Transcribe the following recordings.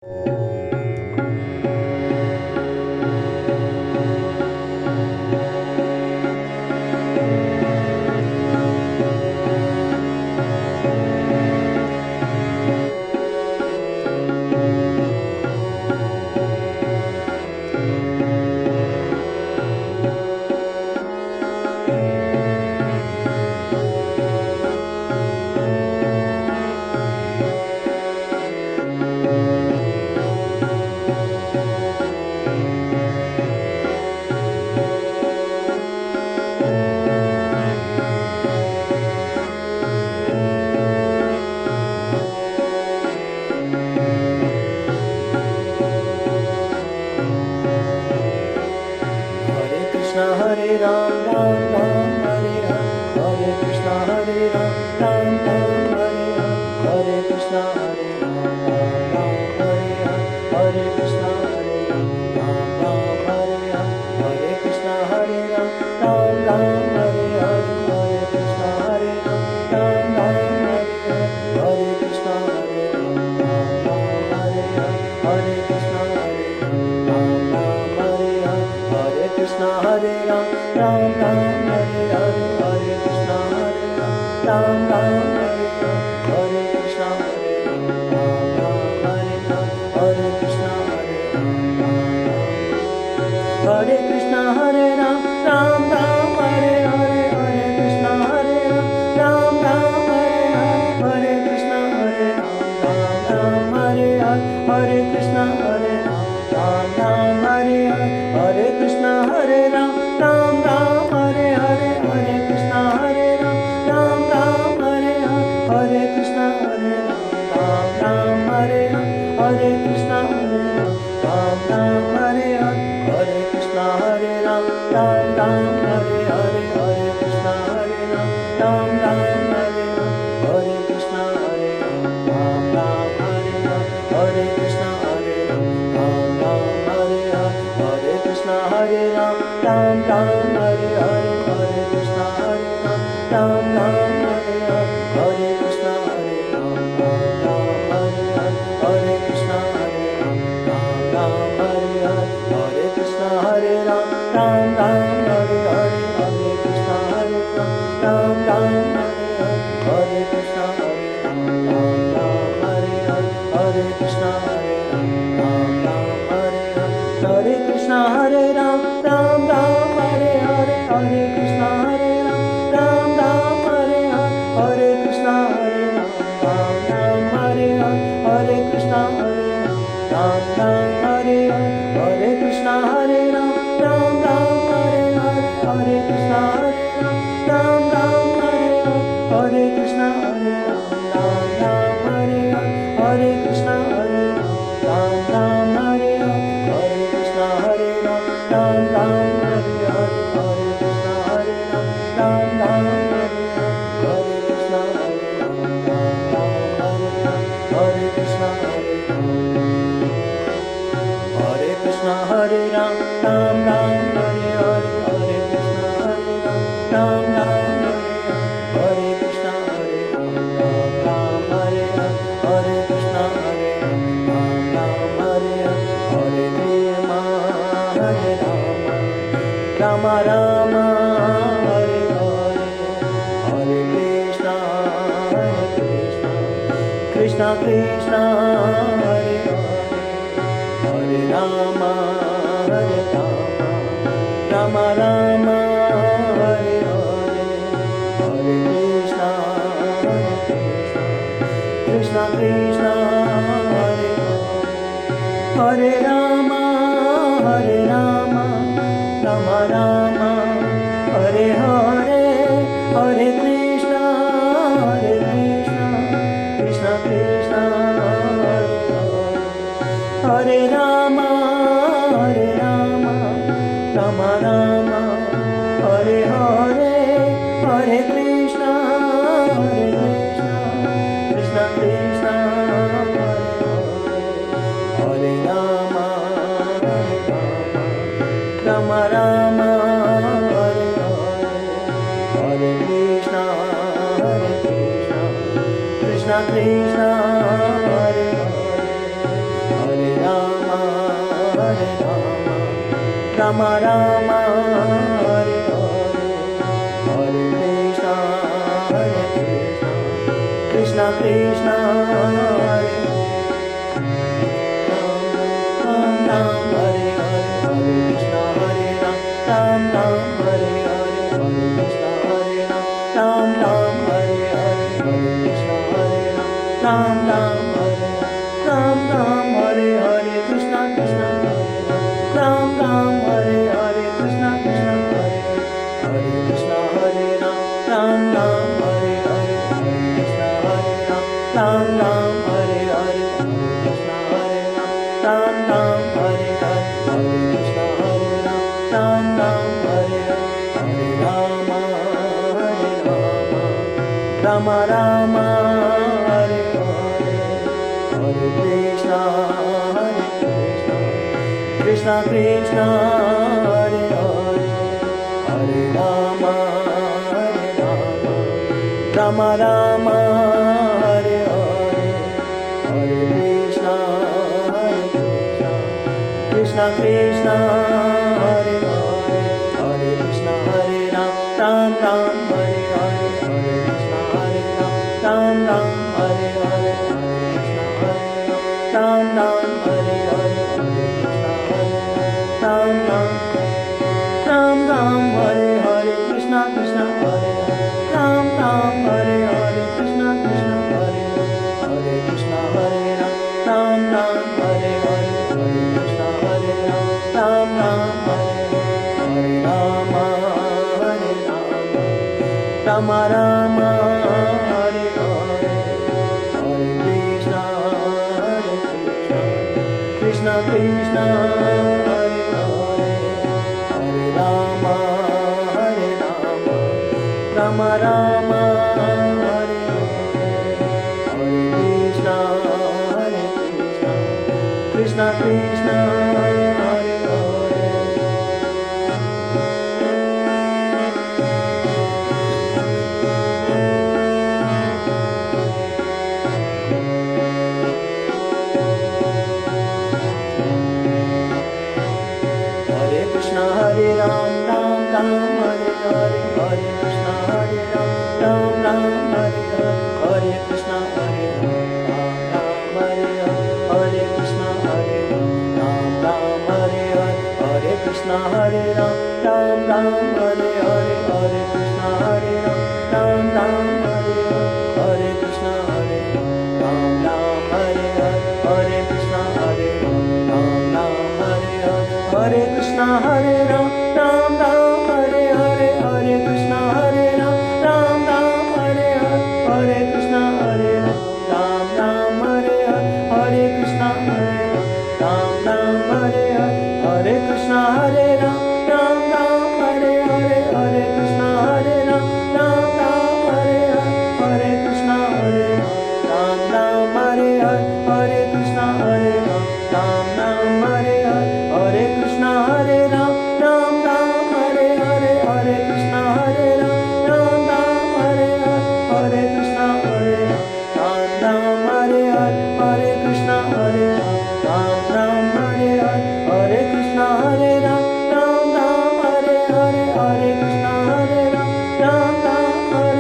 Hare Ram, Ram Ram, Hare Ram, Hare Krishna, Hare Ram, Ram Ram, Hare Ram, Hare Krishna, Hare Ram, Ram Ram, Hare Ram, Hare Krishna, Hare Ram, Ram Ram, Hare Ram, Hare Krishna, Hare Ram, Ram Ram, Hare Hare, Hare Krishna, Hare Ram, Ram Ram, Hare Hare, Hare Krishna, Hare Ram, Ram Ram, Hare Hare, Hare Krishna, Hare Ram, Ram Ram, Hare Hare, Hare Krishna, Hare Ram, Ram Ram, Hare Hare, Hare Krishna, Hare Ram, Ram Ram, Hare Hare, Hare Krishna, Hare Ram, Ram Ram, Hare Hare, Hare Krishna, Hare Ram, Ram Ram, Hare Krishna, Hare Ram, Ram Ram, Hare Hare, Hare Krishna, Hare Ram, Ram Ram, Hare Hare, Hare Krishna, Hare Ram, Ram Ram, Hare Hare, Hare Krishna, Hare Ram, Ram Ram, Hare Hare, Hare Krishna, Hare Ram, Ram Ram, Hare Hare, Hare Krishna, Hare Ram, Ram Ram, Hare Hare, Hare Krishna, Hare Ram, Ram Ram, Hare Hare, Hare Krishna, Hare Ram, Ram Ram, Hare Hare, Hare Krishna, Hare Ram, Ram Ram, Hare Hare, Hare Krishna, Hare Ram, Ram Ram, Hare Hare, Hare Krishna, Hare Ram, Ram Ram, Hare Hare, Hare Krishna, Hare Ram, Ram Ram, Hare Hare, Hare Krishna, Hare Ram, Ram Ram, Hare Hare, Hare Krishna, Hare Ram, Ram Ram, Hare Hare, Hare Krishna, Hare Ram, Ram Ram, Hare Hare, Hare Krishna, Hare Ram, Ram Ram, Hare Hare, Hare Krishna, Hare Ram, Ram Ram, Hare Hare, Hare Krishna, Hare Ram, Ram Ram, Hare Hare, Hare Krishna, Hare Ram, Ram Ram, Hare Hare, Hare Krishna, Hare Ram, Ram Ram, Hare Hare, Hare Krishna, Hare Ram, Ram Ram, Hare Hare, Hare Krishna, Hare Ram, Ram Ram, Hare Hare, Hare Krishna, Hare Ram, Ram Ram, Hare Hare, Hare Krishna, Hare Ram, Ram Ram, Hare Hare, Hare Krishna, Hare Ram, Ram Ram, Hare Hare, Hare Krishna, Hare Ram, Ram Ram, Hare Hare, Hare Krishna, Hare Ram, Ram Ram, Hare Hare, Hare Krishna, Hare Ram, Ram Ram, Hare Hare, Hare Krishna, Hare Ram, Ram Ram, Hare Hare, Hare Krishna, Hare Ram, Ram Ram, Hare Hare, Hare Krishna, Hare Ram, Ram Ram, Hare Hare, Hare Krishna, Hare Ram, Hare Krishna, Hare Ram, Ram Ram, Hare Hare, Hare Krishna, Hare Ram, Ram Ram, Hare Hare, Hare Krishna, Hare Ram, Ram Ram, Hare Hare, Hare Krishna, Hare Ram, Ram Ram, Hare Hare, Hare Rama, Hare Rama, Rama Rama, Hare Hare, Hare Krishna, Hare Krishna, Krishna Krishna, Hare Hare, Hare Rama, Hare Rama, Rama Rama, Hare Hare, Hare Krishna, Hare Krishna, Krishna Krishna, Hare Hare, Hare Rama, Hare Rama, Rama Rama, Hare Hare, Hare Krishna, Hare Krishna, Krishna Krishna, Hare Hare, Hare Rama, Hare Rama, Rama Rama, Hare Hare, Hare Krishna, Hare Krishna, Krishna Krishna, Hare Hare, Hare Rama, Hare Rama, Rama Rama, Hare Hare, Hare Krishna, Hare Krishna, Krishna Krishna, Hare Hare, Hare Hare Rama, Hare Rama, Rama Rama, Hare Hare, Hare Krishna, Hare Krishna, Krishna Krishna, Hare Ram Ram, Hare Hare, Hare Krishna, Hare Ram, Ram Ram, Hare Hare, Hare Krishna, Hare Ram, Ram Ram, Hare Hare, Hare Krishna, Hare Ram, Ram Ram, Hare Ram Ram, Hare Hare, Krishna Krishna, Hare Ram Ram, Hare Hare, Krishna Krishna, Hare Hare Krishna, Hare Ram, Ram Ram, Hare Hare, Hare Krishna, Hare Ram, Ram Ram, Hare Hare, Hare Krishna, Hare Ram, Ram Ram, Hare Hare, Hare Krishna, Hare Ram, Ram Ram, Hare Hare, Hare Rama, Hare Rama, Rama Rama, Hare Hare, Hare Krishna, Hare Krishna, Krishna Krishna, Hare Hare, Hare Rama, Hare Rama, Rama Rama, Hare Hare, Hare Krishna, Hare Krishna, Krishna Krishna, Hare Hare, Hare Krishna, Hare Ram, Ram Ram, Hare Hare, Hare Krishna, Hare Ram, Ram Ram, Hare Hare, Hare Krishna, Hare Ram, Ram Ram, Hare Hare, Hare Krishna, Hare Ram, Ram Ram, Hare Hare, Krishna Krishna, Hare Ram, Ram Hare Hare, Krishna Krishna, Hare Hare Krishna, Hare Ram, Ram Ram, Hare Hare, Hare Krishna, Hare Ram, Ram Ram, Hare Hare Rama, Hare Rama, Rama Rama, Hare Hare, Hare Krishna, Hare Krishna, Krishna Krishna, Hare Hare, Hare Rama, Hare Rama, Rama Rama, Hare Hare, Hare Krishna, Hare Krishna, Krishna Krishna, Hare Hare. Hare Krishna, Hare Ram, Ram Ram, Hare Hare, Hare Krishna, Hare Ram, Ram Ram, Hare Hare, Hare Krishna, Hare Ram, Ram Ram, Hare Hare, Hare Krishna, Hare Ram, Ram Ram, Hare Hare, Hare Krishna, Hare Ram, Ram Ram, Hare Hare, Hare Krishna, Hare Ram, Ram Ram, Hare Hare, Hare Krishna, Hare Ram, Ram Ram, Hare Hare, Hare Krishna, Hare Ram, Ram Ram, Hare Hare, Hare Krishna, Hare Ram, Ram Ram, Hare Hare, Hare Krishna, Hare Ram, Ram Ram, Hare Hare, Hare Krishna, Hare Ram, Ram Ram, Hare Hare, Hare Krishna, Hare Ram, Ram Ram, Hare Hare, Hare Krishna, Hare Ram, Ram Ram, Hare Hare, Hare Krishna, Hare Ram, Ram Ram, Hare Hare, Hare Krishna, Hare Ram, Ram Ram, Hare Hare, Hare Krishna, Hare Ram, Ram Ram, Hare Hare, Hare Krishna, Hare Ram, Ram Ram, Hare Hare, Hare Krishna, Hare Ram, Ram Ram, Hare Hare, Hare Krishna, Hare Ram, Ram Ram, Hare Hare, Hare Krishna, Hare Ram, Ram Ram, Hare Hare, Hare Krishna, Hare Ram, Ram Ram, Hare Hare, Hare Krishna, Hare Ram, Ram Ram, Hare Hare, Hare Krishna, Hare Ram, Ram Ram, Hare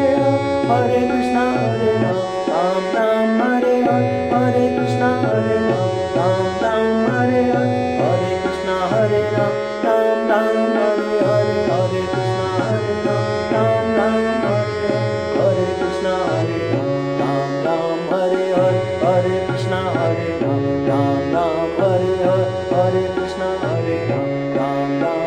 Hare, Hare Krishna, Hare Ram, Ram Ram, Hare Hare, Hare Krishna, Hare Ram, Ram Ram, Hare Hare, Hare Krishna, Hare Ram, Ram Ram, Hare Hare, Hare Krishna, Hare Ram, Ram Ram, Hare Hare, Hare Krishna, Hare Ram, Ram Ram, Hare Hare, Hare Krishna, Hare Ram, Ram Ram.